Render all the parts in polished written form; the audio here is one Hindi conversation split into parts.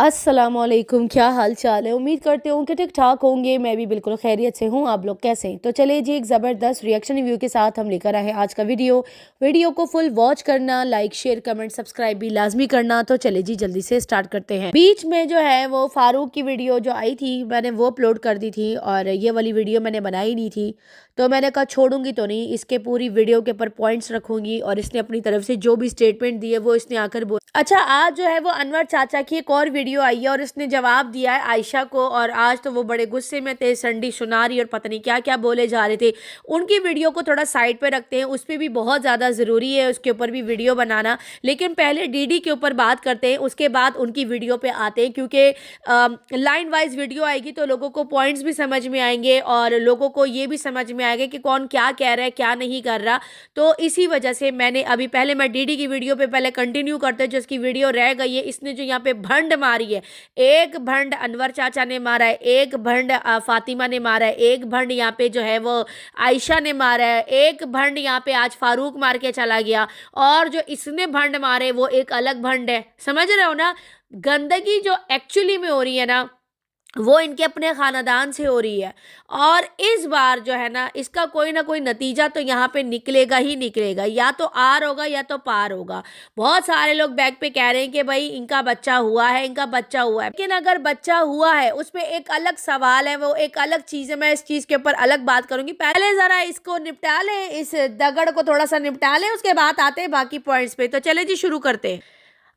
अस्सलामुअलैकुम, क्या हाल चाल है। उम्मीद करते हूँ कि ठीक ठाक होंगे। मैं भी बिल्कुल खैरियत से हूँ। आप लोग कैसे हैं? तो चलिए जी, एक ज़बरदस्त रिएक्शन रिव्यू के साथ हम लेकर आए हैं आज का वीडियो को फुल वॉच करना, लाइक शेयर कमेंट सब्सक्राइब भी लाजमी करना। तो चले जी, जल्दी से स्टार्ट करते हैं। बीच में जो है वो फारूक की वीडियो जो आई थी, मैंने वो अपलोड कर दी थी और ये वाली वीडियो मैंने बनाई नहीं थी। तो मैंने कहा छोड़ूंगी तो नहीं, इसके पूरी वीडियो के ऊपर पॉइंट्स रखूंगी और इसने अपनी तरफ से जो भी स्टेटमेंट दी है वो इसने आकर बोल। अच्छा, आज जो है वो अनवर चाचा की एक और वीडियो आई है और इसने जवाब दिया है आयशा को। और आज तो वो बड़े गुस्से में थे, संडी सुनारी और पता नहीं क्या क्या बोले जा रहे थे। उनकी वीडियो को थोड़ा साइड पे रखते हैं, उस पर भी बहुत ज़्यादा ज़रूरी है उसके ऊपर भी वीडियो बनाना। लेकिन पहले डीडी के ऊपर बात करते हैं, उसके बाद उनकी वीडियो पे आते हैं, क्योंकि लाइन वाइज वीडियो आएगी तो लोगों को पॉइंट्स भी समझ में आएंगे और लोगों को ये भी समझ में आएगा कि कौन क्या कह रहा है क्या नहीं कर रहा। तो इसी वजह से मैंने अभी पहले मैं डीडी की वीडियो पे पहले कंटिन्यू करते हैं, जिसकी वीडियो रह गई है। इसने जो यहाँ पे भंड मारी है, एक भंड अनवर चाचा ने मारा है, एक भंड फातिमा ने मारा है, एक भंड यहाँ पे जो है वो आयशा ने मारा है, एक भंड यहाँ पे आज फारूक मार के चला गया और जो इसने भंड मारे वो एक अलग भंड है। समझ रहे हो ना? गंदगी जो एक्चुअली में हो रही है ना, वो इनके अपने खानदान से हो रही है। और इस बार जो है ना, इसका कोई ना कोई नतीजा तो यहाँ पे निकलेगा ही निकलेगा, या तो आर होगा या तो पार होगा। बहुत सारे लोग बैक पे कह रहे हैं कि भाई इनका बच्चा हुआ है, इनका बच्चा हुआ है। लेकिन अगर बच्चा हुआ है उसमें एक अलग सवाल है, वो एक अलग चीज़ है। मैं इस चीज़ के ऊपर अलग बात करूंगी। पहले ज़रा इसको निपटा लें, इस दगड़ को थोड़ा सा निपटा लें, उसके बाद आते हैं बाकी पॉइंट्स पे। तो चले जी, शुरू करते हैं।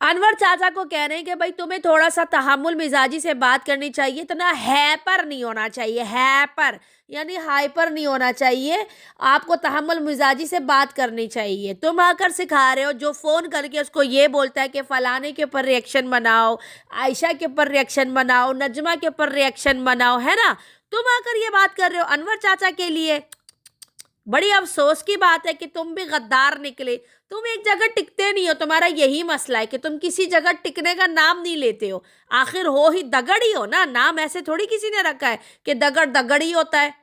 अनवर चाचा को कह रहे हैं कि भाई तुम्हें थोड़ा सा तहम्मुल मिजाजी से बात करनी चाहिए, इतना हैपर नहीं होना चाहिए। हैपर यानी हाइपर नहीं होना चाहिए, आपको तहम्मुल मिजाजी से बात करनी चाहिए। तुम आकर सिखा रहे हो, जो फ़ोन करके उसको ये बोलता है कि फ़लाने के ऊपर रिएक्शन बनाओ, आयशा के ऊपर रिएक्शन बनाओ, नजमा के ऊपर रिएक्शन बनाओ, है ना? तुम आकर ये बात कर रहे हो अनवर चाचा के लिए। बड़ी अफसोस की बात है कि तुम भी गद्दार निकले। तुम एक जगह टिकते नहीं हो, तुम्हारा यही मसला है कि तुम किसी जगह टिकने का नाम नहीं लेते हो। आखिर हो ही दगड़ ही हो ना, नाम ऐसे थोड़ी किसी ने रखा है कि दगड़ दगड़ ही होता है।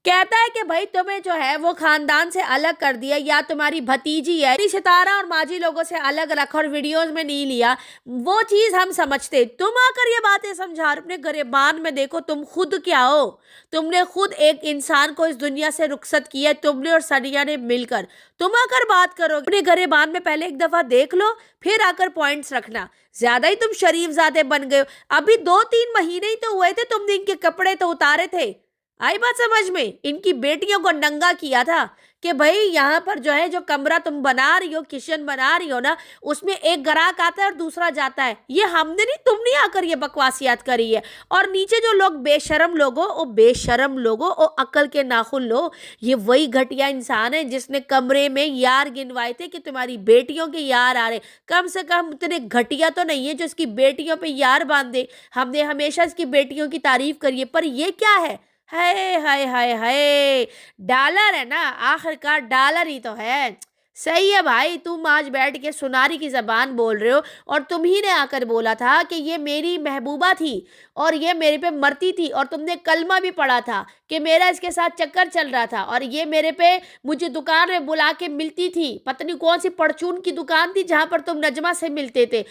कहता है कि भाई तुम्हें जो है वो खानदान से अलग कर दिया, या तुम्हारी भतीजी है, सितारा और माजी लोगों से अलग रखा और वीडियोस में नहीं लिया, वो चीज हम समझते। तुम आकर ये बातें समझा अपने गिरबान में। देखो तुम खुद क्या हो, तुमने खुद एक इंसान को इस दुनिया से रुखसत किया, तुमने और सनिया ने मिलकर। तुम आकर बात करो अपने गिरबान में, पहले एक दफा देख लो फिर आकर पॉइंट्स रखना। ज्यादा ही तुम शरीफ ज़ादे बन गए हो। अभी 2-3 महीने ही तो हुए थे, तुमने इनके कपड़े तो उतारे थे। आई बात समझ में? इनकी बेटियों को नंगा किया था कि भाई यहाँ पर जो है, जो कमरा तुम बना रही हो, किचन बना रही हो ना, उसमें एक ग्राहक आता है और दूसरा जाता है। ये हमने नहीं, तुमने आकर ये बकवासियात करी है। और नीचे जो लोग बेशरम लोगो, ओ बेशरम लोगो, ओ अकल के नाखुन लो, ये वही घटिया इंसान है जिसने कमरे में यार गिनवाए थे कि तुम्हारी बेटियों के यार आ रहे। कम से कम इतने घटिया तो नहीं है जो इसकी बेटियों पे यार बांधे। हमने हमेशा इसकी बेटियों की तारीफ करी है, पर ये क्या है? हाय हाय हाय हाय, डॉलर है ना, आखिरकार डॉलर ही तो है। सही है भाई, तुम आज बैठ के सुनारी की जबान बोल रहे हो और तुम ही ने आकर बोला था कि ये मेरी महबूबा थी और ये मेरे पे मरती थी, और तुमने कलमा भी पढ़ा था कि मेरा इसके साथ चक्कर चल रहा था और ये मेरे पे मुझे दुकान में बुला के मिलती थी। पता नहीं कौन सी परचून की दुकान थी जहां पर तुम नजमा से मिलते थे।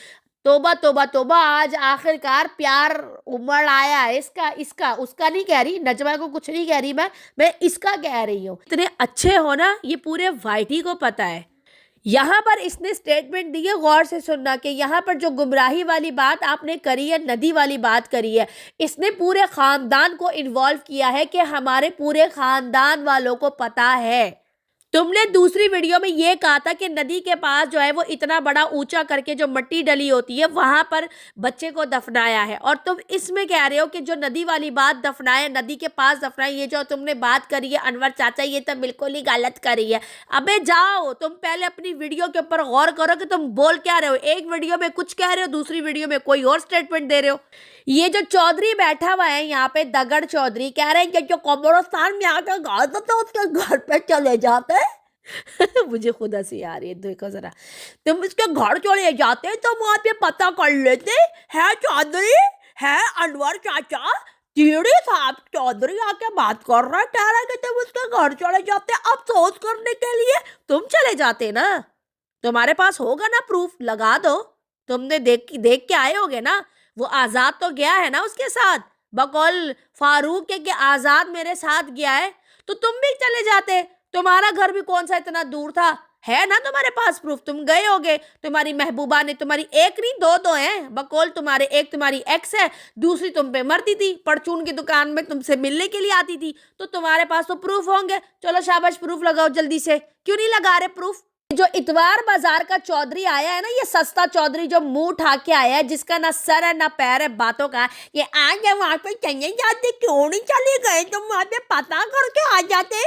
तोबा तोबा तोबा, आज आखिरकार प्यार उमड़ आया है इसका। इसका उसका नहीं कह रही, नजमा को कुछ नहीं कह रही मैं इसका कह रही हूँ। इतने अच्छे हो ना, ये पूरे वाइटी को पता है। यहाँ पर इसने स्टेटमेंट दी है, गौर से सुनना, कि यहाँ पर जो गुमराही वाली बात आपने करी है, नदी वाली बात करी है, इसने पूरे खानदान को इन्वॉल्व किया है कि हमारे पूरे खानदान वालों को पता है। तुमने दूसरी वीडियो में ये कहा था कि नदी के पास जो है वो इतना बड़ा ऊंचा करके जो मिट्टी डली होती है वहां पर बच्चे को दफनाया है, और तुम इसमें कह रहे हो कि जो नदी वाली बात दफनाया, नदी के पास दफनाया, ये जो तुमने बात करी है अनवर चाचा, ये तो बिल्कुल ही गलत करी है। अबे जाओ, तुम पहले अपनी वीडियो के ऊपर गौर करो कि तुम बोल क्या रहे हो। एक वीडियो में कुछ कह रहे हो, दूसरी वीडियो में कोई और स्टेटमेंट दे रहे हो। ये जो चौधरी बैठा हुआ है यहाँ पे, दगड़ चौधरी, कह रहे हैं कि जो कब्रिस्तान में आकर गाड़ देते उसके घर पे चले जाते मुझे खुद हंसी आ रही है। देखो जरा, तुम इसके घर चले जाते तो वहां पे पता कर लेते है चौधरी, है अनवर चाचा, टीडी साहब चौधरी आके बात कर रहा है, कह रहा है कि तुम उसके घर चले जाते अफसोस करने के लिए। तुम चले जाते ना, तुम्हारे पास होगा ना प्रूफ, लगा दो। तुमने देख के आए होगे ना, वो आजाद तो गया है ना उसके साथ, बकौल फारूक के आजाद मेरे साथ गया है, तो तुम भी चले जाते। तुम्हारा घर भी कौन सा इतना दूर था, है ना तुम्हारे पास प्रूफ, तुम गए होगे। तुम्हारी महबूबा ने, तुम्हारी एक नहीं दो दो हैं बकौल तुम्हारे, एक तुम्हारी एक्स है, दूसरी तुम पे मरती थी, परचून की दुकान में तुमसे मिलने के लिए आती थी, तो तुम्हारे पास तो प्रूफ होंगे। चलो शाबाश, प्रूफ लगाओ जल्दी से। क्यों नहीं लगा रहे प्रूफ? जो इतवार बाजार का चौधरी आया है ना, ये सस्ता चौधरी जो मुंह उठा के आया है, जिसका ना सर है ना पैर है बातों का, ये आज वहां पे चले जाते, क्यों नहीं चले गए तुम वहां पे, पता करके आ जाते।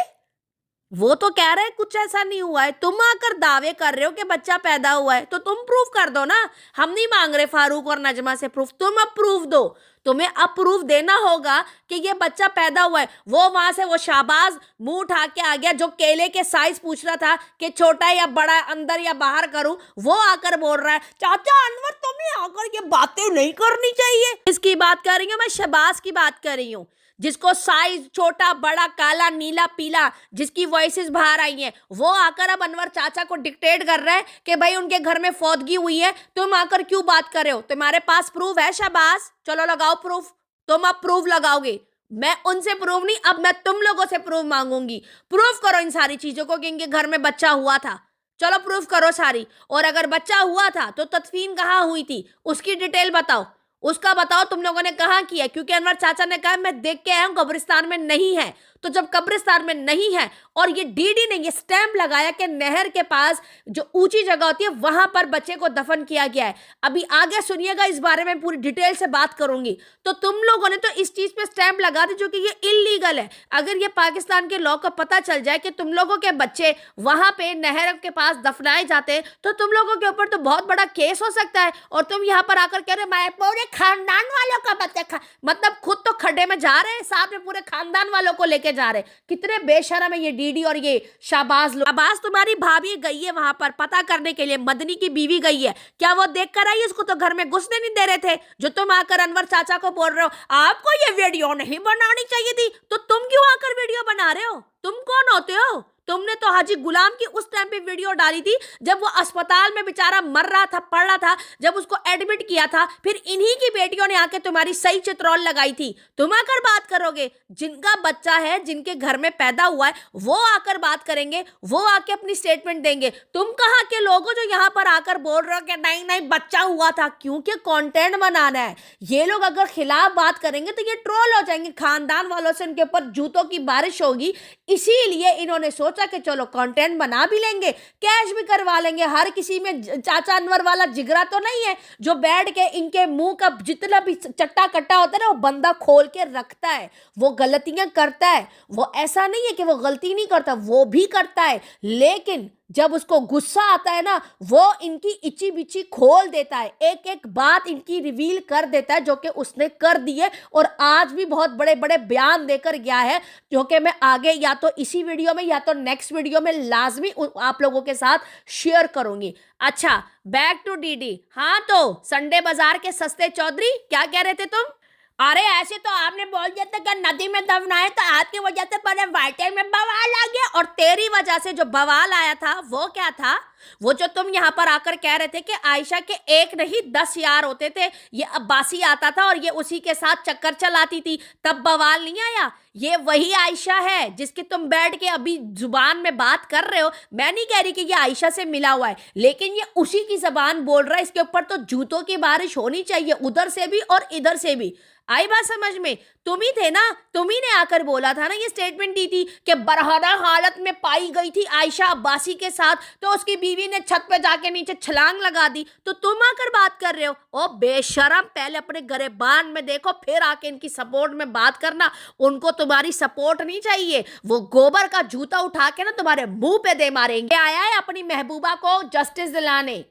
वो तो कह रहे कुछ ऐसा नहीं हुआ है, तुम आकर दावे कर रहे हो कि बच्चा पैदा हुआ है, तो तुम प्रूफ कर दो ना। हम नहीं मांग रहे फारूक और नजमा से प्रूफ, तुम अब प्रूफ दो। तुम्हें अब प्रूफ देना होगा कि ये बच्चा पैदा हुआ है। वो वहां से वो शाहबाज मुंह उठा के आ गया, जो केले के साइज पूछ रहा था कि छोटा या बड़ा, अंदर या बाहर करूं, वो आकर बोल रहा है चाचा अनवर तुम्हें आकर ये बातें नहीं करनी चाहिए। इसकी बात कर रही हूं मैं, शहबाज की बात कर रही हूं, जिसको साइज छोटा बड़ा काला नीला पीला, जिसकी वॉइसेस बाहर आई हैं, वो आकर अब अनवर चाचा को डिक्टेट कर रहा है कि भाई उनके घर में फौतगी हुई है, तुम आकर क्यों बात कर रहे हो, तुम्हारे पास प्रूफ है शहबाज, चलो लगाओ प्रूफ। तुम अब प्रूफ लगाओगे, मैं उनसे प्रूफ नहीं, अब मैं तुम लोगों से प्रूफ मांगूंगी। प्रूफ करो इन सारी चीजों को कि इनके घर में बच्चा हुआ था, चलो प्रूफ करो सारी। और अगर बच्चा हुआ था तो तदफीन कहाँ हुई थी, उसकी डिटेल बताओ, उसका बताओ तुम लोगों ने कहाँ किया, क्योंकि अनवर चाचा ने कहा मैं देख के आया हूं कब्रिस्तान में नहीं है। तो जब कब्रिस्तान में नहीं है और ये डीडी ने ये स्टैंप लगाया कि नहर के पास जो ऊंची जगह होती है वहां पर बच्चे को दफन किया गया है, अभी आगे सुनिएगा, इस बारे में पूरी डिटेल से बात करूंगी। तो तुम लोगों ने तो इस चीज पे स्टैंप लगा दी जो कि ये इलीगल है। अगर ये पाकिस्तान के लॉ को पता चल जाए कि तुम लोगों के बच्चे वहां पे नहर के पास दफनाए जाते हैं, तो तुम लोगों के ऊपर तो बहुत बड़ा केस हो सकता है। और तुम यहाँ पर आकर कह रहे मैं पूरे खानदान वालों का बच्चा मतलब खुद तो खड्डे में जा रहे हैं, साथ में पूरे खानदान वालों को लेके जा रहे। कितने बेशरम है ये डीडी और ये शाहबाज लोग। शाहबाज तुम्हारी भाभी गई है वहां पर पता करने के लिए, मदनी की बीवी गई है, क्या वो देख कर आई? उसको तो घर में घुसने नहीं दे रहे थे, जो तुम आकर अनवर चाचा को बोल रहे हो आपको ये वीडियो नहीं बनानी चाहिए थी, तो तुम क्यों आकर वीडियो बना रहे हो? तुम कौन होते हो? तुमने तो हाजी गुलाम की उस टाइम पे वीडियो डाली थी जब वो अस्पताल में बेचारा मर रहा था, पड़ रहा था, जब उसको एडमिट किया था, फिर इन्हीं की बेटियों ने आके तुम्हारी सही चित्रौल लगाई थी। तुम आकर बात करोगे, जिनका बच्चा है, जिनके घर में पैदा हुआ है, वो आकर बात करेंगे, वो आके अपनी स्टेटमेंट देंगे। तुम कहाँ के लोग हो जो यहाँ पर आकर बोल रहे हो कि नहीं नहीं बच्चा हुआ था? क्योंकि कंटेंट बनाना है। ये लोग अगर खिलाफ बात करेंगे तो ये ट्रोल हो जाएंगे, खानदान वालों से उनके ऊपर जूतों की बारिश होगी। इसीलिए इन्होंने सोचा कि चलो कंटेंट बना भी लेंगे, कैश भी करवा लेंगे। हर किसी में चाचा अनवर वाला जिगरा तो नहीं है जो बैठ के इनके मुंह का जितना भी चट्टा कट्टा होता है ना, वो बंदा खोल के रखता है। वो गलतियां करता है, वो ऐसा नहीं है कि वो गलती नहीं करता, वो भी करता है, लेकिन जब उसको गुस्सा आता है ना, वो इनकी इची बिची खोल देता है, एक एक बात इनकी रिवील कर देता है जो कि उसने कर दी है। और आज भी बहुत बड़े बड़े बयान देकर गया है, जो कि मैं आगे या तो इसी वीडियो में या तो नेक्स्ट वीडियो में लाजमी आप लोगों के साथ शेयर करूंगी। अच्छा, बैक टू डीडी। हाँ, तो संडे बाजार के सस्ते चौधरी क्या कह रहे थे तुम? अरे ऐसे तो आपने बोल दिया था कि नदी में दफनाए, तो आपकी वजह से पूरे वाइटे में बवाल आ गया। और तेरी वजह से जो बवाल आया था वो क्या था? वो जो तुम यहाँ पर आकर कह रहे थे कि आयशा के एक नहीं 10 यार होते थे, ये अब्बासी आता था और ये उसी के साथ चक्कर चलाती थी, तब बवाल नहीं आया। ये वही आयशा है जिसकी तुम बैठ के अभी जुबान में बात कर रहे हो। मैं नहीं कह रही कि ये आयशा से मिला हुआ है, लेकिन ये उसी की जबान बोल रहा है। इसके ऊपर तो जूतों की बारिश होनी चाहिए, उधर से भी और इधर से भी। आई बात समझ में? तुम ही थे ना, तुम ही ने आकर बोला था ना, ये स्टेटमेंट दी थी कि बरहना हालत में पाई गई थी आयशा अब्बासी के साथ, तो उसकी बीवी ने छत पे जाके नीचे छलांग लगा दी। तो तुम आकर बात कर रहे हो? ओ बेशरम, पहले अपने गरेबान में देखो, फिर आके इनकी सपोर्ट में बात करना। उनको तुम्हारी सपोर्ट नहीं चाहिए, वो गोबर का जूता उठा के ना तुम्हारे मुंह पे दे मारेंगे। आया है अपनी महबूबा को जस्टिस दिलाने,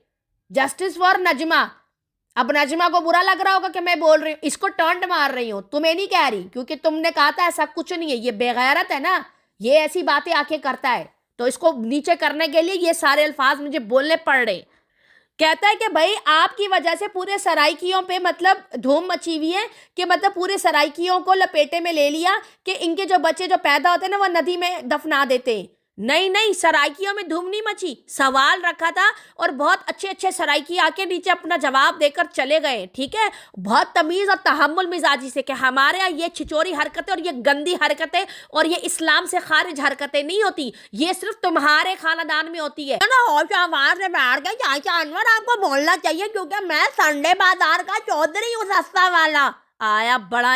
जस्टिस फॉर नजमा। अब नजमा को बुरा लग रहा होगा कि मैं बोल रही हूँ, इसको टर्न मार रही हूँ, तुम्हें नहीं कह रही, क्योंकि तुमने कहा था ऐसा कुछ नहीं है। ये बेगैरत है ना, ये ऐसी बातें आके करता है, तो इसको नीचे करने के लिए ये सारे अल्फाज मुझे बोलने पड़ रहे। कहता है कि भाई आपकी वजह से पूरे सराइकियों पे मतलब धूम मची हुई है, कि मतलब पूरे सराइकियों को लपेटे में ले लिया कि इनके जो बच्चे जो पैदा होते हैं ना वो नदी में दफना देते हैं। नहीं नहीं, सराइकियों में धूम नहीं मची, सवाल रखा था और बहुत अच्छे अच्छे सराइकी आके नीचे अपना जवाब देकर चले गए, ठीक है। बहुत तमीज और तहम्मुल मिजाजी से कि हमारे यहाँ ये छिचोरी हरकतें और ये गंदी हरकतें और ये इस्लाम से खारिज हरकतें नहीं होती, ये सिर्फ तुम्हारे खानदान में होती है ना। होश आवाज में बैठ गए चाचा अनवर, आपको बोलना चाहिए क्योंकि मैं संडे बाजार का चौधरी हूँ, सस्ता वाला आया बड़ा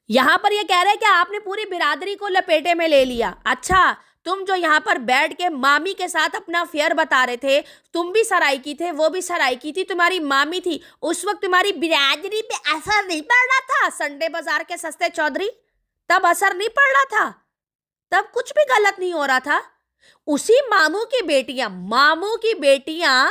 यहाँ पर ये कह रहे हैं कि आपने पूरी बिरादरी को लपेटे में ले लिया। अच्छा, तुम जो यहाँ पर बैठ के मामी के साथ अपना अफेयर बता रहे थे, तुम भी सराइकी थे, वो भी सराइकी थी, तुम्हारी मामी थी, उस वक्त तुम्हारी बिरादरी पे असर नहीं पड़ रहा था? संडे बाजार के सस्ते चौधरी, तब असर नहीं पड़ रहा था, तब कुछ भी गलत नहीं हो रहा था। उसी मामू की बेटियां,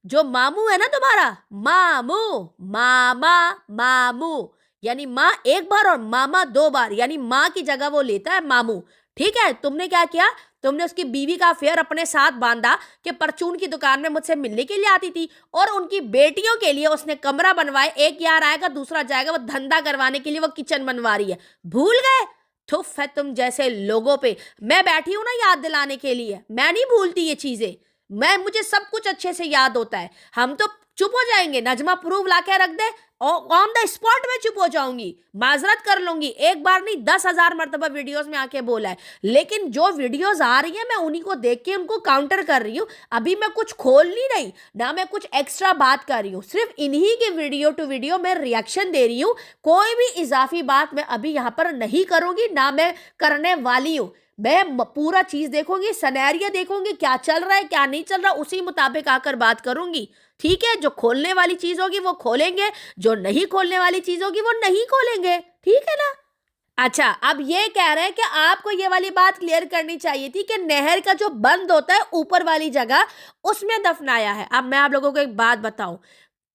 जो मामू है ना तुम्हारा, मामू, मामा, मामू यानी माँ एक बार और मामा दो बार, यानी माँ की जगह वो लेता है मामू, ठीक है। तुमने क्या किया, तुमने उसकी बीवी का अफेयर अपने साथ बांधा कि परचून की दुकान में मुझसे मिलने के लिए आती थी, और उनकी बेटियों के लिए उसने कमरा बनवाए, एक यार आएगा दूसरा जाएगा, वो धंधा करवाने के लिए वो किचन बनवा रही है, भूल गए? थुफ है तुम जैसे लोगों पे। मैं बैठी हूं ना याद दिलाने के लिए, मैं नहीं भूलती ये चीजें, मुझे सब कुछ अच्छे से याद होता है। हम तो चुप हो जाएंगे, नजमा प्रूफ ला के रख दे और ऑन द स्पॉट में चुप हो जाऊंगी, माजरत कर लूंगी, एक बार नहीं 10,000 मरतबा वीडियोस में आके बोला है, लेकिन जो वीडियोस आ रही है मैं उन्हीं को देख के उनको काउंटर कर रही हूँ। अभी मैं कुछ खोल नहीं रही ना, मैं कुछ एक्स्ट्रा बात कर रही हूँ, सिर्फ इन्हीं के वीडियो टू वीडियो में रिएक्शन दे रही हूँ। कोई भी इजाफी बात मैं अभी यहाँ पर नहीं करूंगी, ना मैं करने वाली हूँ। मैं पूरा चीज देखूंगी, सिनेरियो देखूंगी, क्या चल रहा है क्या नहीं चल रहा, उसी मुताबिक आकर बात करूंगी, ठीक है। जो खोलने वाली चीज होगी वो खोलेंगे, जो नहीं खोलने वाली चीज होगी वो नहीं खोलेंगे, ठीक है ना। अच्छा, अब ये कह रहे हैं कि आपको ये वाली बात क्लियर करनी चाहिए थी कि नहर का जो बंद होता है ऊपर वाली जगह, उसमें दफनाया है। अब मैं आप लोगों को एक बात बताऊं,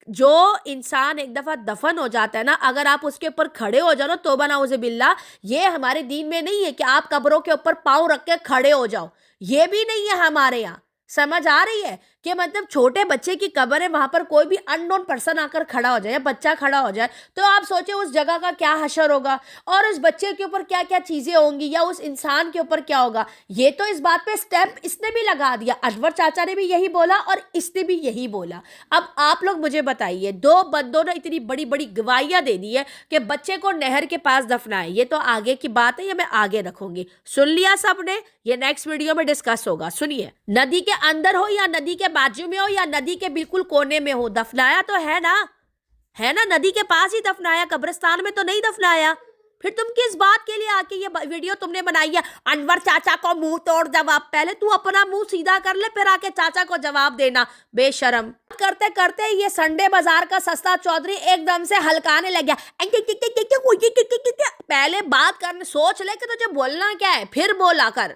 जो इंसान एक दफा दफन हो जाता है ना, अगर आप उसके ऊपर खड़े हो जाओ ना, तौबा नाउज़ बिल्लाह, ये हमारे दीन में नहीं है कि आप कब्रों के ऊपर पांव रख के खड़े हो जाओ, ये भी नहीं है हमारे यहाँ। समझ आ रही है कि मतलब छोटे बच्चे की कब्र है, वहां पर कोई भी अननोन पर्सन आकर खड़ा हो जाए या बच्चा खड़ा हो जाए, तो आप सोचे उस जगह का क्या हशर होगा और उस बच्चे के ऊपर क्या क्या चीजें होंगी या उस इंसान के ऊपर क्या होगा। ये तो इस बात पे स्टेप इसने भी लगा दिया, अनवर चाचा ने भी यही बोला और इसने भी यही बोला। अब आप लोग मुझे बताइए, दो बंदों ने इतनी बड़ी बड़ी गवाहियां दे दी है कि बच्चे को नहर के पास दफनाए, ये तो आगे की बात है, ये मैं आगे रखूंगी। सुन लिया सबने, ये नेक्स्ट वीडियो में डिस्कस होगा। सुनिए, नदी के अंदर हो या नदी के बाजू में हो या नदी के बिल्कुल कोने में हो, दफनाया तो है ना, है ना, नदी के पास ही दफनाया, कब्रिस्तान में तो नहीं दफनाया। फिर तुम किस बात के लिए आके ये वीडियो तुमने बनाई है? अनवर चाचा को मुंह तोड़ जवाब, पहले तू अपना मुंह सीधा कर ले, फिर आके चाचा को जवाब देना, बेशरम। करते करते ये संडे बाजार का सस्ता चौधरी एकदम से हल्काने लग गया। पहले बात करने सोच ले कि तुझे बोलना क्या है, फिर बोला कर,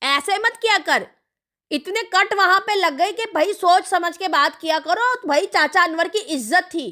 ऐसे मत किया कर। इतने कट वहां पे लग गए कि भाई सोच समझ के बात किया करो। भाई चाचा अनवर की इज्जत थी,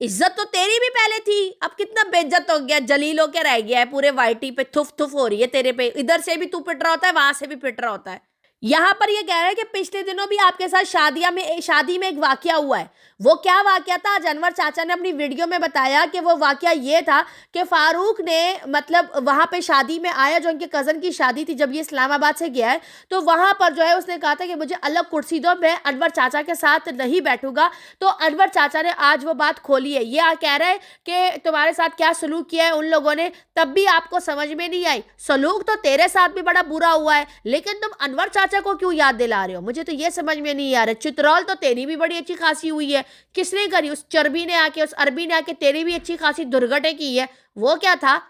इज्जत तो तेरी भी पहले थी, अब कितना बेइज्जत हो गया, जलील होके रह गया है, पूरे वाइटी पे थुफ थुफ हो रही है तेरे पे, इधर से भी तू पिट रहा होता है, वहां से भी पिट रहा होता है। यहाँ पर ये कह रहे हैं कि पिछले दिनों भी आपके साथ शादी में एक वाकया हुआ है। वो क्या वाकया था? आज अनवर चाचा ने अपनी वीडियो में बताया कि वो वाकया ये था कि फारूक ने मतलब वहां पे शादी में आया, जो उनके कजन की शादी थी, जब ये इस्लामाबाद से गया है, तो वहां पर जो है उसने कहा था कि मुझे अलग कुर्सी दो, मैं अनवर चाचा के साथ नहीं बैठूंगा। तो अनवर चाचा ने आज वो बात खोली है। ये कह रहे हैं कि तुम्हारे साथ क्या सलूक किया है उन लोगों ने, तब भी आपको समझ में नहीं आई। सलूक तो तेरे साथ भी बड़ा बुरा हुआ है, लेकिन तुम अनवर चाचा को क्यों याद दिला रहे हो? मुझे तो ये समझ में नहीं आ रहा। चित्रौल तो तेरी भी बड़ी अच्छी खासी हुई है, किसने करी? उस चरबी ने आके, उस अरबी ने आके तेरी भी अच्छी खासी दुर्घटे की है। वो क्या था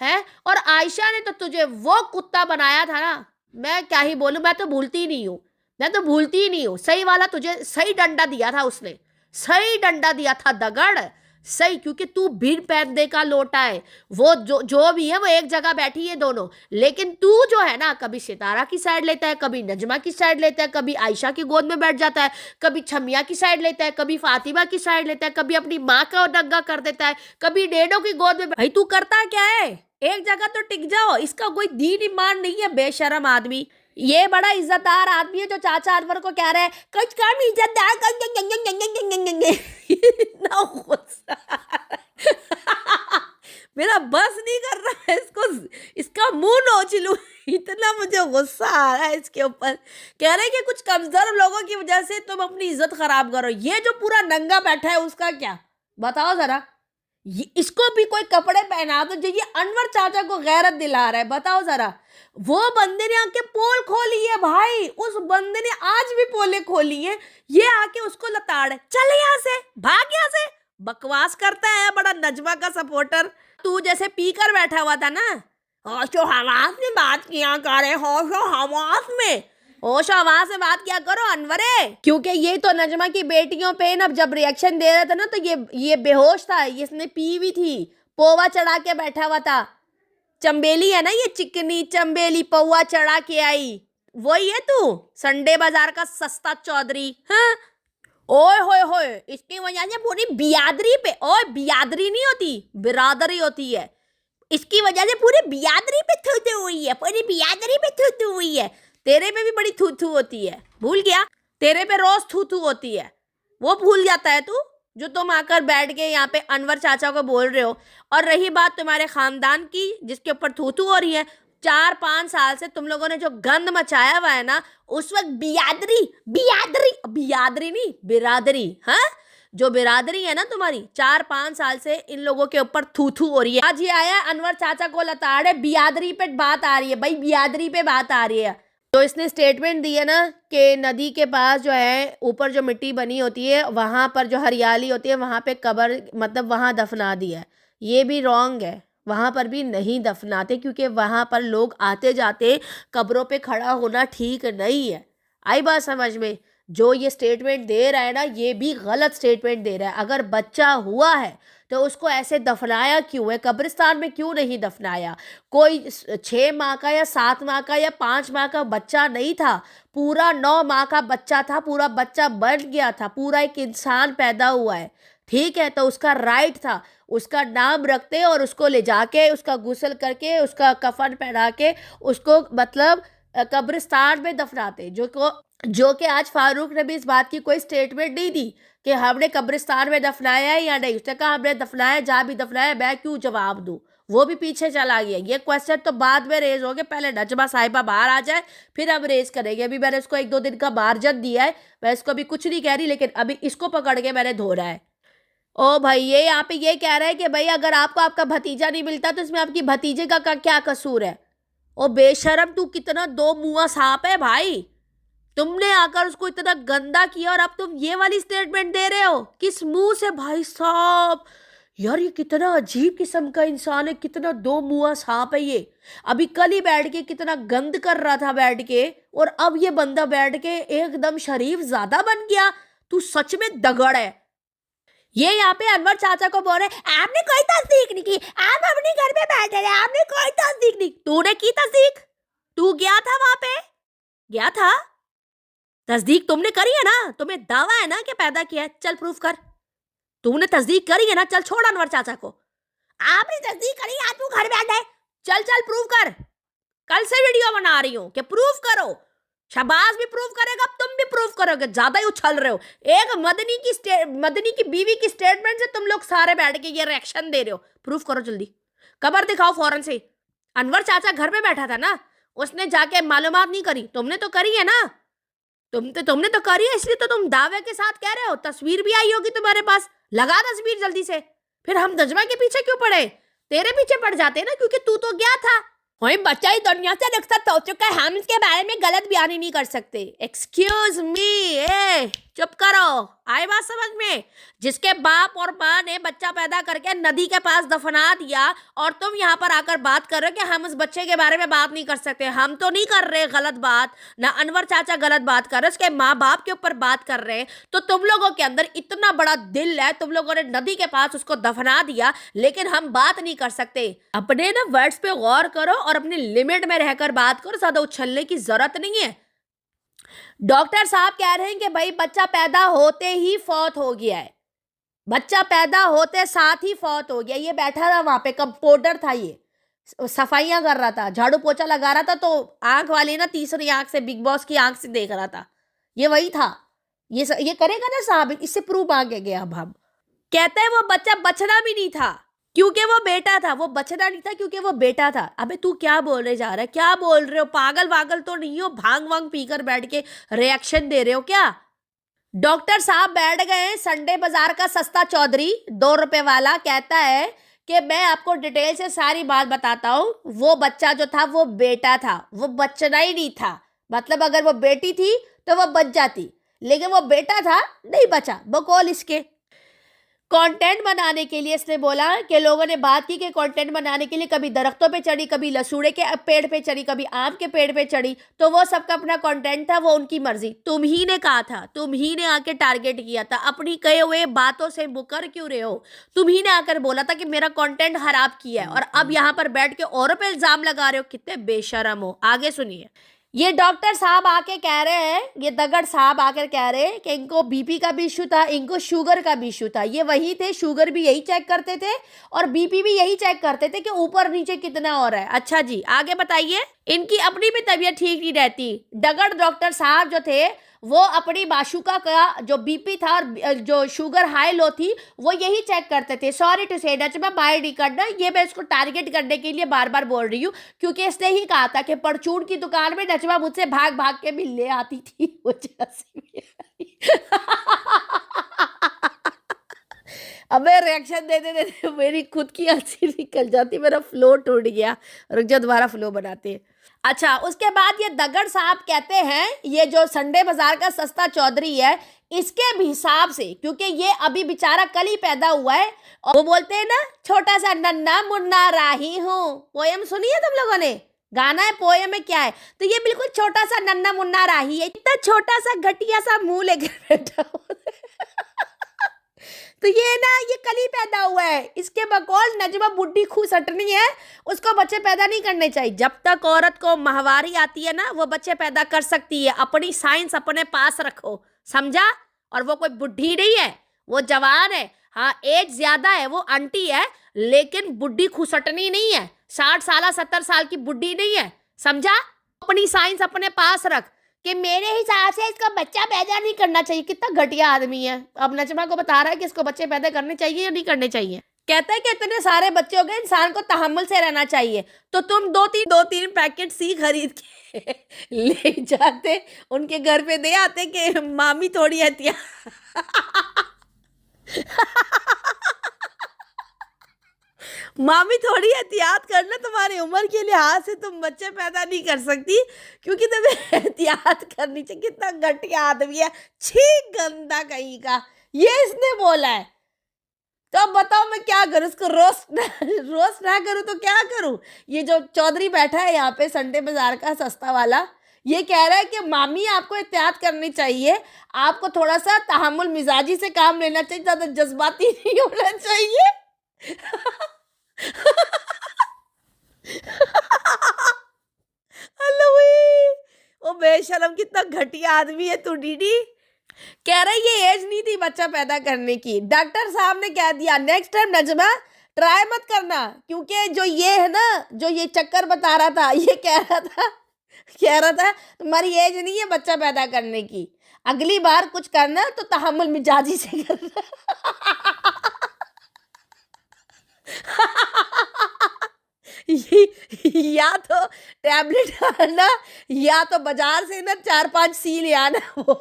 है? और आयशा ने तो तुझे वो कुत्ता बनाया था ना, मैं क्या ही बोलूं, मैं तो भूलती नहीं हूँ, मैं तो भूलती ही नहीं हूँ। सही वाला तुझे सही डंडा दिया था उसने, सही डंडा दिया था, दगड़ सही, क्योंकि तू भीड़ पैदे का लोटा है। वो जो भी है वो एक जगह बैठी है दोनों, लेकिन तू जो है ना, कभी सितारा की साइड लेता है, कभी नजमा की साइड लेता है, कभी आयशा की गोद में बैठ जाता है, कभी छमिया की साइड लेता है, कभी फातिमा की साइड लेता है, कभी अपनी माँ का दंगा कर देता है, कभी डेडो की गोद में। भाई तू करता क्या है? एक जगह तो टिक जाओ। इसका कोई दीन ईमान नहीं है, बेशरम आदमी। ये बड़ा इज्जतदार आदमी है जो चाचा अनवर को कह रहा है कुछ कम इज्जतदार, इतना गुस्सा मेरा बस नहीं कर रहा है, इसको इसका मुंह नोच लूं। इतना मुझे गुस्सा आ रहा है इसके ऊपर। कह रहे हैं कि कुछ कमजोर लोगों की वजह से तुम अपनी इज्जत खराब करो। ये जो पूरा नंगा बैठा है उसका क्या, बताओ जरा। इसको भी कोई कपड़े पहना दो जो ये अनवर चाचा को गैरत दिला रहा है, बताओ जरा। वो बंदे ने आके पोल खोली है भाई, उस बंदे ने आज भी पोले खोली है, ये आके उसको लताड़, चल यहाँ से, भाग यहाँ से। बकवास करता है बड़ा नजमा का सपोर्टर। तू जैसे पी कर बैठा हुआ था ना, होशो हवास में बात किया करे, होशो हवास में, होशो हवास में बात किया करो अनवरे। क्योंकि ये तो नजमा की बेटियों पे ना जब रिएक्शन दे रहा था ना, तो ये बेहोश था, इसने पी हुई थी, पोवा चढ़ा के बैठा हुआ था। चंबेली है ना ये, चिकनी चंबेली पौवा चढ़ा के आई, वही है तू, संडे बाजार का सस्ता चौधरी। हाँ, ओए होए होए, इसकी वजह से पूरी बियादरी पे, ओए बियादरी नहीं होती, बिरादरी होती है। इसकी वजह से पूरी बियादरी पे थू थू हुई है, पूरी बियादरी पे थू थू हुई है। तेरे पे भी बड़ी थू थू होती है, भूल गया? तेरे पे रोज थू थू होती है, वो भूल जाता है तू, जो तुम आकर बैठ के यहाँ पे अनवर चाचा को बोल रहे हो। और रही बात तुम्हारे खानदान की जिसके ऊपर थू थू हो रही है, 4-5 साल से तुम लोगों ने जो गंद मचाया हुआ है ना, उस वक्त बियादरी बियादरी बियादरी नहीं बिरादरी, हाँ, जो बिरादरी है ना तुम्हारी, 4-5 साल से इन लोगों के ऊपर थू थू हो रही है। आज ये आया अनवर चाचा को लताड़े, बियादरी पे बात आ रही है भाई, बियादरी पे बात आ रही है। तो इसने स्टेटमेंट दी है ना कि नदी के पास जो है ऊपर जो मिट्टी बनी होती है, वहाँ पर जो हरियाली होती है, वहाँ पे कब्र, मतलब वहाँ दफना दिया है। ये भी रॉन्ग है, वहाँ पर भी नहीं दफनाते, क्योंकि वहाँ पर लोग आते जाते, कब्रों पे खड़ा होना ठीक नहीं है। आई बात समझ में? जो ये स्टेटमेंट दे रहा है ना, ये भी गलत स्टेटमेंट दे रहा है। अगर बच्चा हुआ है तो उसको ऐसे दफनाया क्यों है, कब्रिस्तान में क्यों नहीं दफनाया? कोई 6 माह का या 7 माह का या 5 माह का बच्चा नहीं था, पूरा 9 माह का बच्चा था, पूरा बच्चा बन गया था, पूरा एक इंसान पैदा हुआ है, ठीक है? तो उसका राइट था, उसका नाम रखते और उसको ले जाके, उसका गुस्ल करके, उसका कफन पहना के, उसको मतलब कब्रिस्तान में दफनाते। जो कि आज फारूक ने भी इस बात की कोई स्टेटमेंट नहीं दी कि हमने कब्रिस्तान में दफनाया है या नहीं। उसने कहा हमने दफनाया, जहाँ भी दफनाया, मैं क्यों जवाब दूँ? वो भी पीछे चला गया। ये क्वेश्चन तो बाद में रेज होंगे, पहले नजमा साहिबा बाहर आ जाए फिर हम रेज करेंगे। अभी मैंने उसको 1-2 दिन का मार्जन दिया है, मैं इसको अभी कुछ नहीं कह रही, लेकिन अभी इसको पकड़ के मैंने धोना है। ओ भाई, ये यहाँ पे ये कह रहा है कि भाई अगर आपको आपका भतीजा नहीं मिलता तो इसमें आपकी भतीजे का क्या कसूर है? ओ बेशरम, तू कितना 2 मुंहा सांप है भाई। तुमने आकर उसको इतना गंदा किया और अब तुम ये वाली स्टेटमेंट दे रहे हो, किस मुंह से भाई साहब? यार ये कितना अजीब किस्म का इंसान है, कितना 2 मुंहा सांप है ये। अभी कल ही बैठ के कितना गंद कर रहा था बैठ के, और अब ये बंदा बैठ के एकदम शरीफ ज्यादा बन गया। तू सच में दगड़ है। ये यहाँ पे अनवर चाचा को बोल रहे आपने कोई तस्दीक नहीं की, आप अपने घर पे बैठे रहे, आपने कोई तस्दीक नहीं। तूने की तस्दीक? तू गया था वहां पे? गया था? तस्दीक तुमने करी है ना? तुम्हें दावा है ना कि पैदा किया है? चल प्रूफ कर। तूने तस्दीक करी है ना? चल छोड़ अनवर चाचा को। आपने तस्दीक करी, आज तू घर बैठा है, चल चल प्रूफ कर। कल से वीडियो बना रही हूं कि प्रूफ करो। शबाज भी प्रूफ करेगा, तुम भी प्रूफ करोगे, ज्यादा ही उछल रहे हो। एक मदनी की बीवी की स्टेटमेंट से तुम लोग सारे बैठ के ये रिएक्शन दे रहे हो। प्रूफ करो जल्दी, खबर दिखाओ फौरन से। अनवर चाचा घर पे बैठा था ना, उसने जाके मालूमात नहीं करी? तुमने तो करी है ना, तुमने तो करी है, इसलिए तो तुम दावे के साथ कह रहे हो। तस्वीर भी आई होगी तुम्हारे पास, लगा तस्वीर जल्दी से। फिर हम नजमा के पीछे क्यों पड़े? तेरे पीछे पड़ जाते ना, क्योंकि तू तो गया था। वही बच्चा ही दुनिया से रुखसत हो चुका है, हम इसके बारे में गलत बयानी नहीं कर सकते। एक्सक्यूज मी, चुप करो। आई बात समझ में? जिसके बाप और माँ ने बच्चा पैदा करके नदी के पास दफना दिया, और तुम यहाँ पर आकर बात कर रहे हो कि हम उस बच्चे के बारे में बात नहीं कर सकते। हम तो नहीं कर रहे गलत बात, ना अनवर चाचा गलत बात कर रहे, उसके माँ बाप के ऊपर बात कर रहे हैं। तो तुम लोगों के अंदर इतना बड़ा दिल है, तुम लोगों ने नदी के पास उसको दफना दिया, लेकिन हम बात नहीं कर सकते। अपने ना वर्ड्स पे गौर करो और अपनी लिमिट में रहकर बात करो, ज्यादा उछलने की जरूरत नहीं है। डॉक्टर साहब कह रहे हैं कि भाई बच्चा पैदा होते ही फौत हो गया है, बच्चा पैदा होते साथ ही फौत हो गया। ये बैठा था वहां पे, कंपाउंडर था, ये सफाइयां कर रहा था, झाड़ू पोछा लगा रहा था, तो आंख वाली ना तीसरी आंख से, बिग बॉस की आंख से देख रहा था। ये वही था। ये करेगा ना साहब, इससे प्रूफ आगे गया। अब हम कहते हैं वो बच्चा बचना भी नहीं था, क्योंकि वो बेटा था, वो बचना नहीं था क्योंकि वो बेटा था। अबे तू क्या बोलने जा रहा है, क्या बोल रहे हो, पागल वागल तो नहीं हो, भांग वांग पीकर बैठ के रिएक्शन दे रहे हो क्या? डॉक्टर साहब बैठ गए, संडे बाजार का सस्ता चौधरी 2 रुपए वाला कहता है कि मैं आपको डिटेल से सारी बात बताता हूँ। वो बच्चा जो था वो बेटा था, वो बचना ही नहीं था। मतलब अगर वो बेटी थी तो वो बच जाती, लेकिन वो बेटा था, नहीं बचा। बकौल इसके कंटेंट बनाने के लिए इसने बोला कि लोगों ने बात की कि कंटेंट बनाने के लिए कभी दरख्तों पे चढ़ी, कभी लसूड़े के पेड़ पे चढ़ी, कभी आम के पेड़ पे चढ़ी, तो वो सबका अपना कंटेंट था, वो उनकी मर्जी। तुम ही ने कहा था, तुम ही ने आके टारगेट किया था, अपनी कहे हुए बातों से मुकर क्यों रहे हो? तुम ही ने आकर बोला था कि मेरा कंटेंट खराब किया है, और अब यहाँ पर बैठ के औरों पे इल्जाम लगा रहे हो। कितने बेशरम हो। आगे सुनिए। ये डॉक्टर साहब आके कह रहे हैं, ये दगड़ साहब आकर कह रहे हैं कि इनको बीपी का भी इशू था, इनको शुगर का भी इशू था। ये वही थे, शुगर भी यही चेक करते थे और बीपी भी यही चेक करते थे कि ऊपर नीचे कितना हो रहा है। अच्छा जी, आगे बताइए। इनकी अपनी भी तबीयत ठीक नहीं रहती। डगड़ डॉक्टर साहब जो थे वो अपनी माशूका का जो बीपी था और जो शुगर हाई लो थी वो यही चेक करते थे। सॉरी टू से नजमा, माइंड नहीं करना, ये मैं इसको टारगेट करने के लिए बार बार बोल रही हूँ, क्योंकि इसने ही कहा था कि परचून की दुकान में नजमा मुझसे भाग भाग के मिलने आती थी। मुझे हंसी भी आई। अबे रिएक्शन देते देते मेरी खुद की हंसी निकल जाती, मेरा फ्लो टूट गया। रुक जा, दोबारा फ्लो बनाते हैं। अच्छा, उसके बाद ये दगड़ साहब कहते हैं, ये जो संडे बाजार का सस्ता चौधरी है, इसके भी हिसाब से, क्योंकि ये अभी बेचारा कल ही पैदा हुआ है, और वो बोलते हैं ना, छोटा सा नन्ना मुन्ना राही हूँ। पोयम सुनी है तुम लोगों ने? गाना है, पोयम में क्या है? तो ये बिल्कुल छोटा सा नन्ना मुन्ना राही है, इतना छोटा सा घटिया सा मुंह लेकर बैठा हुआ है। तो ये ना, ये कल ही पैदा हुआ है, इसके बकौल नजमा बुड्ढी खूह सटनी है, उसको बच्चे पैदा नहीं करने चाहिए। जब तक औरत को माहवारी आती है ना, वो बच्चे पैदा कर सकती है। अपनी साइंस अपने पास रखो, समझा? और वो कोई बुढ़ी नहीं है, वो जवान है। हाँ, एज ज्यादा है, वो आंटी है, लेकिन बुढ़ी खुसटनी नहीं है। 60 साल 70 साल की बुढ़ी नहीं है, समझा? अपनी साइंस अपने पास रख कि मेरे हिसाब से इसका बच्चा पैदा नहीं करना चाहिए। कितना घटिया आदमी है। अब नजमा को बता रहा है कि इसको बच्चे पैदा करने चाहिए या नहीं करने चाहिए। कहता है कि इतने सारे बच्चे हो गए, इंसान को तहम्मुल से रहना चाहिए। तो तुम दो तीन पैकेट सी खरीद के ले जाते, उनके घर पे दे आते कि मामी थोड़ी एहतियात मामी थोड़ी एहतियात करना, तुम्हारी उम्र के लिहाज से तुम बच्चे पैदा नहीं कर सकती, क्योंकि तुम्हें एहतियात करनी चाहिए। कितना घटिया आदमी है, छी गंदा कहीं का। ये इसने बोला है, तो अब बताओ मैं क्या करूं? इसको रोस्ट ना करूं तो क्या करूं? ये जो चौधरी बैठा है यहाँ पे, संडे बाजार का सस्ता वाला, ये कह रहा है कि मामी आपको एहतियात करनी चाहिए, आपको थोड़ा सा तहम्मुल मिजाजी से काम लेना चाहिए, ज्यादा जज्बाती नहीं होना चाहिए। ओ बेशरम, कितना घटिया आदमी है तू डीडी। कह रहा है ये एज नहीं थी बच्चा पैदा करने की। डॉक्टर साहब ने कह दिया नेक्स्ट टाइम नजमा ट्राई मत करना, क्योंकि जो ये है ना, जो ये चक्कर बता रहा था, ये कह रहा था तुम्हारी एज नहीं है बच्चा पैदा करने की, अगली बार कुछ करना तो तहम्मुल मिजाजी से करना। या तो टैबलेट आना, या तो बाजार से ना 4-5 सी ले आना, वो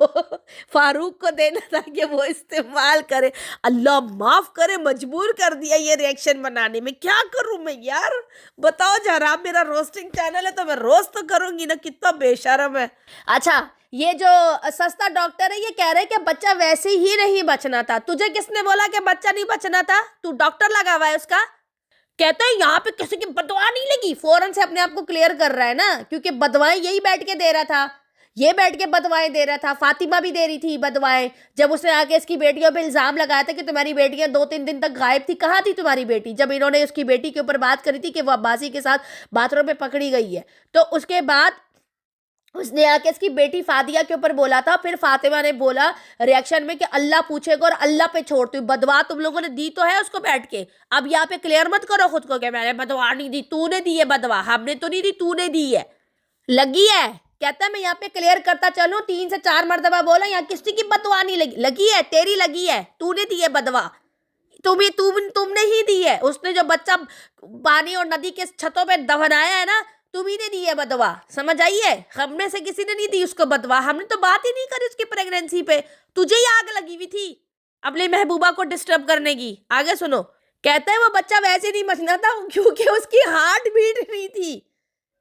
फारूक को देना ताकि वो इस्तेमाल करे। अल्लाह माफ करे, मजबूर कर दिया ये रिएक्शन बनाने में। क्या करूं मैं यार, बताओ जरा। मेरा रोस्टिंग चैनल है तो मैं रोस्ट तो करूंगी ना। कितना बेशरम है। अच्छा, ये जो सस्ता डॉक्टर है ये कह रहे हैं कि बच्चा वैसे ही नहीं बचना था। तुझे किसने बोला कि बच्चा नहीं बचना था? तू डॉक्टर लगा हुआ है उसका। कहता है यहाँ पे किसी की बदवा नहीं लगी, फौरन से अपने आप को क्लियर कर रहा है ना, क्योंकि बदवाएं यही बैठ के दे रहा था, ये बैठ के बदवाएं दे रहा था। फातिमा भी दे रही थी बदवाएं, जब उसने आके इसकी बेटियों पे इल्जाम लगाया था कि तुम्हारी बेटियां 2-3 दिन तक गायब थी। कहाँ थी तुम्हारी बेटी? जब इन्होंने उसकी बेटी के ऊपर बात करी थी कि वो अब्बासी के साथ बाथरूम में पकड़ी गई है, तो उसके बाद उसने आके इसकी बेटी फादिया के ऊपर बोला था। फिर फातिमा ने बोला रिएक्शन में कि अल्लाह पूछेगा और अल्लाह पे छोड़, तू बदवा तुम लोगों ने दी तो है उसको बैठ के। अब यहाँ पे क्लियर मत करो खुद को कि मैंने बदवा नहीं दी, तूने दी है बदवा, हमने तो नहीं दी, तूने दी है। लगी है, कहता है मैं यहाँ पे क्लियर करता चलूं, 3 से 4 मरतबा बोला, यहाँ किसी की बदवा नहीं लगी है, तेरी लगी है, तूने दी है बदवा। तुमने ही दी है। उसने जो बच्चा पानी और नदी के छतों पे दफनाया है ना, तुम्ही ने दी है बदवा, समझ आई है? हम में से किसी ने नहीं दी उसको बदवा। हमने तो बात ही नहीं करी उसकी प्रेगनेंसी पे, तुझे ही आग लगी हुई थी अपनी महबूबा को डिस्टर्ब करने की। आगे सुनो, कहता है वो बच्चा वैसे नहीं बचना था क्योंकि उसकी हार्ट बीट नहीं थी।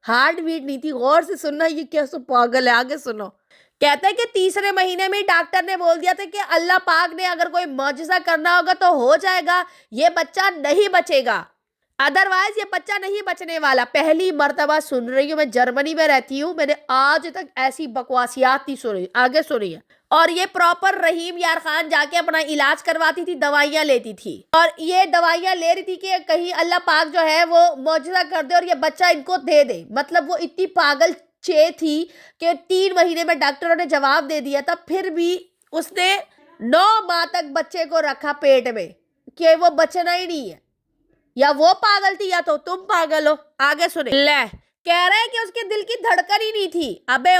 हार्ट बीट नहीं थी, गौर से सुनना, ये कैसे पागल है। आगे सुनो, कहता है कि तीसरे महीने में डॉक्टर ने बोल दिया था कि अल्लाह पाक ने अगर कोई मौजज़ा करना होगा तो हो जाएगा, ये बच्चा नहीं बचेगा, अदरवाइज ये बच्चा नहीं बचने वाला। पहली मर्तबा सुन रही हूँ, मैं जर्मनी में रहती हूँ, मैंने आज तक ऐसी बकवासियात नहीं सुनी। आगे सुनिए, और ये प्रॉपर रहीम यार खान जाके अपना इलाज करवाती थी, दवाइयाँ लेती थी, और ये दवाइयाँ ले रही थी कि कहीं अल्लाह पाक जो है वो मौजज़ा कर दे और ये बच्चा इनको दे दे। मतलब वो इतनी पागल चे थी कि 3 महीने में डॉक्टरों ने जवाब दे दिया था, फिर भी उसने 9 माह तक बच्चे को रखा पेट में कि वो बचना ही नहीं है। या वो पागल थी या तो तुम पागल हो। आगे सुने, ले कह रहा है कि उसके दिल की धड़कन ही नहीं थी। अबे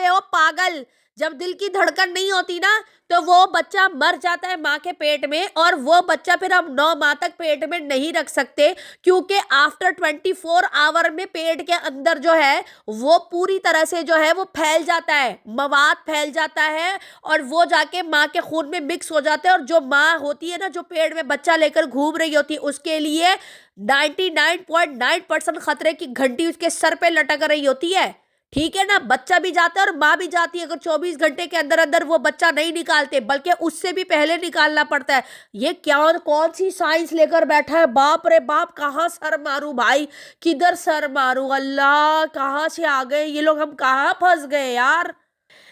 ओ पागल, जब दिल की धड़कन नहीं होती ना तो वो बच्चा मर जाता है माँ के पेट में, और वो बच्चा फिर हम 9 माह तक पेट में नहीं रख सकते क्योंकि आफ्टर 24 आवर में पेट के अंदर जो है वो पूरी तरह से जो है वो फैल जाता है, मवाद फैल जाता है और वो जाके माँ के खून में मिक्स हो जाता है। और जो माँ होती है ना, जो पेट में बच्चा लेकर घूम रही होती है, उसके लिए 99.9% खतरे की घंटी उसके सर पे लटक रही होती है। ठीक है ना, बच्चा भी जाता है और माँ भी जाती है। अगर 24 घंटे के अंदर अंदर वो बच्चा नहीं निकालते, बल्कि उससे भी पहले निकालना पड़ता है। ये क्या कौन सी साइंस लेकर बैठा है, बाप रे बाप। कहाँ सर मारूं भाई, किधर सर मारूं, अल्लाह कहाँ से आ गए ये लोग, हम कहाँ फंस गए यार।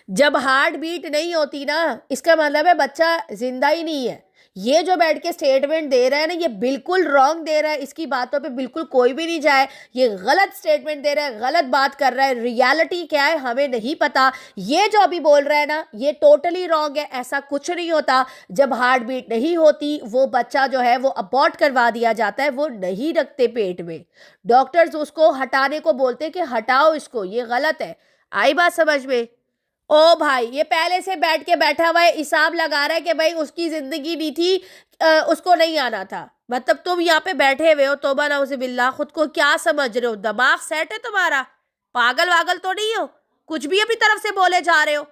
जब हार्ट बीट नहीं होती ना, इसका मतलब है बच्चा जिंदा ही नहीं है। ये जो बैठ के स्टेटमेंट दे रहा है ना, ये बिल्कुल रॉन्ग दे रहा है, इसकी बातों पे बिल्कुल कोई भी नहीं जाए। ये गलत स्टेटमेंट दे रहा है, गलत बात कर रहा है। रियलिटी क्या है हमें नहीं पता। ये जो अभी बोल रहा है ना, ये टोटली रॉन्ग है। ऐसा कुछ नहीं होता। जब हार्ट बीट नहीं होती, वो बच्चा जो है वो अबॉर्ट करवा दिया जाता है, वो नहीं रखते पेट में। डॉक्टर्स उसको हटाने को बोलते हैं कि हटाओ इसको, ये गलत है। आई बात समझ में? ओ भाई, ये पहले से बैठ के बैठा हुआ है, हिसाब लगा रहा है कि भाई उसकी जिंदगी नहीं थी, उसको नहीं आना था। मतलब तुम यहाँ पे बैठे हुए हो, तौबा नाउज़ुबिल्लाह, खुद को क्या समझ रहे हो? दिमाग सेट है तुम्हारा? पागल वागल तो नहीं हो? कुछ भी अपनी तरफ से बोले जा रहे हो।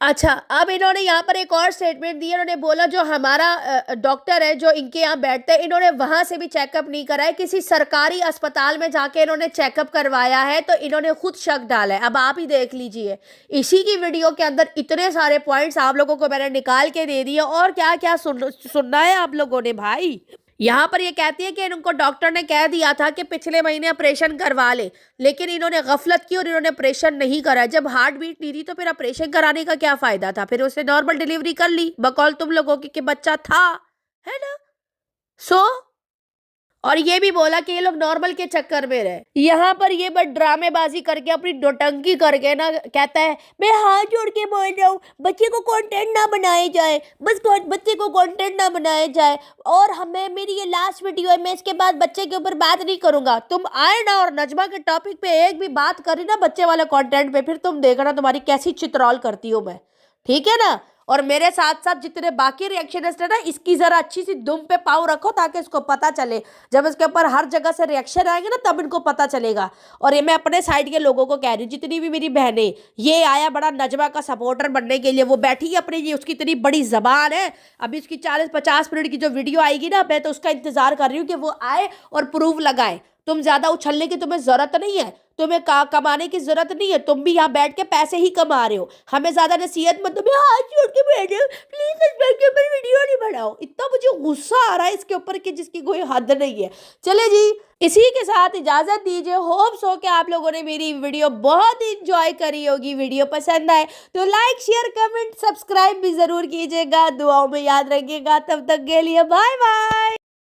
अच्छा, अब इन्होंने यहाँ पर एक और स्टेटमेंट दी। इन्होंने बोला जो हमारा डॉक्टर है जो इनके यहाँ बैठते हैं, इन्होंने वहाँ से भी चेकअप नहीं कराया, किसी सरकारी अस्पताल में जाके इन्होंने चेकअप करवाया है, तो इन्होंने खुद शक डाला है। अब आप ही देख लीजिए, इसी की वीडियो के अंदर इतने सारे पॉइंट्स आप लोगों को मैंने निकाल के दे दिए, और क्या क्या सुनना है आप लोगों ने भाई। यहाँ पर ये कहती है कि इनको डॉक्टर ने कह दिया था कि पिछले महीने ऑपरेशन करवा ले, लेकिन इन्होंने गफलत की और इन्होंने ऑपरेशन नहीं करा। जब हार्ट बीट नहीं थी तो फिर ऑपरेशन कराने का क्या फायदा था? फिर उसने नॉर्मल डिलीवरी कर ली बकौल तुम लोगों की कि बच्चा था, है ना। और ये भी बोला कि ये लोग नॉर्मल के चक्कर में रहे। यहाँ पर ये बस ड्रामेबाजी करके अपनी नौटंकी करके ना कहता है, मैं हाथ जोड़ के बोल रहा हूँ बच्चे को कंटेंट ना बनाए जाए, बस बच्चे को कंटेंट ना बनाया जाए। और हमें, मेरी ये लास्ट वीडियो है, मैं इसके बाद बच्चे के ऊपर बात नहीं करूंगा। तुम आए ना और नजमा के टॉपिक पे एक भी बात करी ना बच्चे वाले कंटेंट पे, फिर तुम देखना तुम्हारी कैसी चित्रौल करती हूँ मैं, ठीक है ना। और मेरे साथ साथ जितने बाकी रिएक्शनिस्ट है ना, इसकी जरा अच्छी सी दुम पे पाँव रखो ताकि इसको पता चले। जब इसके ऊपर हर जगह से रिएक्शन आएंगे ना, तब इनको पता चलेगा। और ये मैं अपने साइड के लोगों को कह रही हूँ, जितनी भी मेरी बहनें, ये आया बड़ा नजमा का सपोर्टर बनने के लिए, वो बैठी है अपने, ये उसकी इतनी बड़ी जबान है। अभी उसकी 40-50 मिनट की जो वीडियो आएगी ना, मैं तो उसका इंतजार कर रही हूँ कि वो आए और प्रूफ लगाए। तुम ज्यादा उछलने की तुम्हें जरूरत नहीं है, तुम्हें कमाने की जरूरत नहीं है, तुम भी यहाँ बैठ के पैसे ही कमा रहे हो। हमें ज्यादा नसीहत मत, तुम्हें हाथ जोड़ के बैठ रहे हो, प्लीज इस बैठ के ऊपर वीडियो नहीं बढ़ाओ। इतना मुझे गुस्सा आ रहा है इसके ऊपर कि जिसकी कोई हद नहीं है। चले जी, इसी के साथ इजाजत दीजिए। होप सो कि आप लोगों ने मेरी वीडियो बहुत इंजॉय करी होगी। वीडियो पसंद आए तो लाइक, शेयर, कमेंट, सब्सक्राइब भी जरूर कीजिएगा। दुआओं में याद रखिएगा। तब तक के लिए बाय बाय।